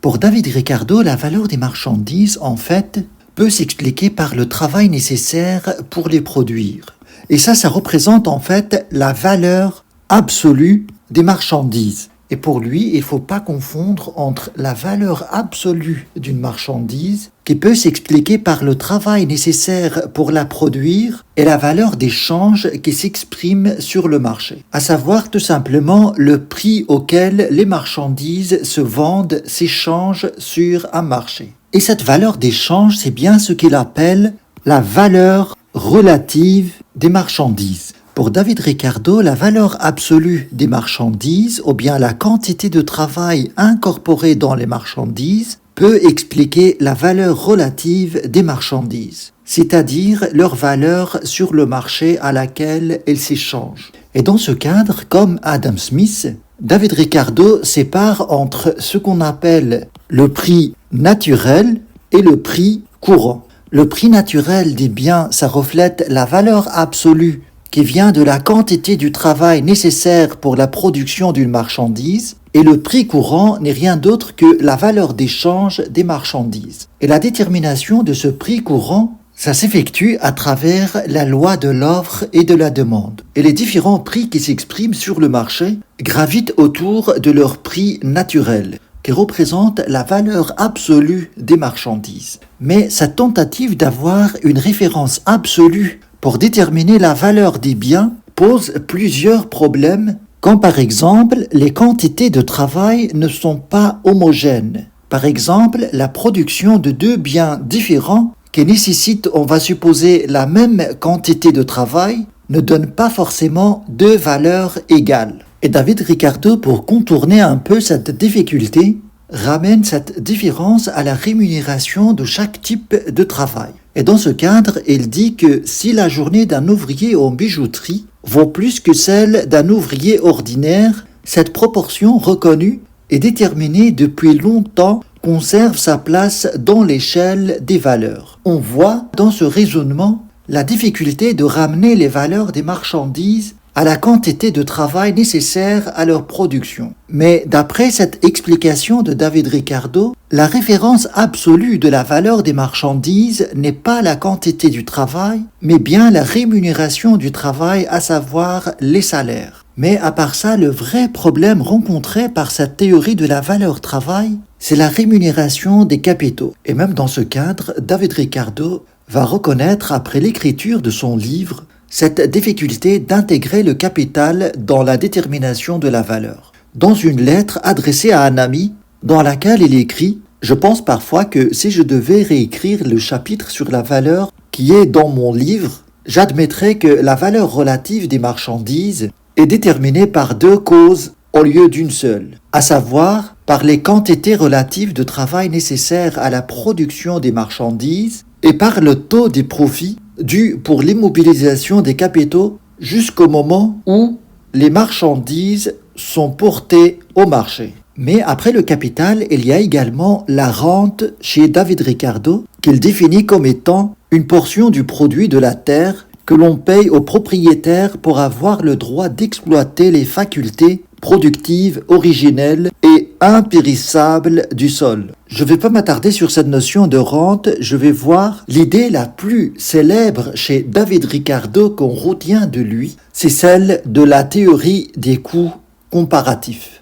Pour David Ricardo, la valeur des marchandises, en fait, peut s'expliquer par le travail nécessaire pour les produire. Et ça représente en fait la valeur absolue des marchandises. Et pour lui, il ne faut pas confondre entre la valeur absolue d'une marchandise, qui peut s'expliquer par le travail nécessaire pour la produire, et la valeur d'échange qui s'exprime sur le marché. À savoir tout simplement le prix auquel les marchandises se vendent, s'échangent sur un marché. Et cette valeur d'échange, c'est bien ce qu'il appelle la valeur relative des marchandises. Pour David Ricardo, la valeur absolue des marchandises, ou bien la quantité de travail incorporée dans les marchandises, peut expliquer la valeur relative des marchandises, c'est-à-dire leur valeur sur le marché à laquelle elles s'échangent. Et dans ce cadre, comme Adam Smith, David Ricardo sépare entre ce qu'on appelle le prix naturel et le prix courant. Le prix naturel des biens, ça reflète la valeur absolue qui vient de la quantité du travail nécessaire pour la production d'une marchandise, et le prix courant n'est rien d'autre que la valeur d'échange des marchandises. Et la détermination de ce prix courant, ça s'effectue à travers la loi de l'offre et de la demande. Et les différents prix qui s'expriment sur le marché gravitent autour de leur prix naturel, qui représente la valeur absolue des marchandises. Mais cette tentative d'avoir une référence absolue pour déterminer la valeur des biens pose plusieurs problèmes, quand par exemple les quantités de travail ne sont pas homogènes. Par exemple, la production de deux biens différents qui nécessitent, on va supposer, la même quantité de travail ne donne pas forcément deux valeurs égales. Et David Ricardo, pour contourner un peu cette difficulté, ramène cette différence à la rémunération de chaque type de travail. Et dans ce cadre, il dit que si la journée d'un ouvrier en bijouterie vaut plus que celle d'un ouvrier ordinaire, cette proportion reconnue et déterminée depuis longtemps conserve sa place dans l'échelle des valeurs. On voit dans ce raisonnement la difficulté de ramener les valeurs des marchandises à la quantité de travail nécessaire à leur production. Mais d'après cette explication de David Ricardo, la référence absolue de la valeur des marchandises n'est pas la quantité du travail, mais bien la rémunération du travail, à savoir les salaires. Mais à part ça, le vrai problème rencontré par cette théorie de la valeur travail, c'est la rémunération des capitaux. Et même dans ce cadre, David Ricardo va reconnaître, après l'écriture de son livre, cette difficulté d'intégrer le capital dans la détermination de la valeur. Dans une lettre adressée à un ami, dans laquelle il écrit « Je pense parfois que si je devais réécrire le chapitre sur la valeur qui est dans mon livre, j'admettrais que la valeur relative des marchandises est déterminée par deux causes au lieu d'une seule, à savoir par les quantités relatives de travail nécessaires à la production des marchandises et par le taux des profits dû pour l'immobilisation des capitaux jusqu'au moment où les marchandises sont portées au marché. Mais après le capital, il y a également la rente chez David Ricardo, qu'il définit comme étant une portion du produit de la terre que l'on paye aux propriétaires pour avoir le droit d'exploiter les facultés productives, originelles et impérissables du sol. Je ne vais pas m'attarder sur cette notion de rente, je vais voir l'idée la plus célèbre chez David Ricardo qu'on retient de lui, c'est celle de la théorie des coûts comparatifs.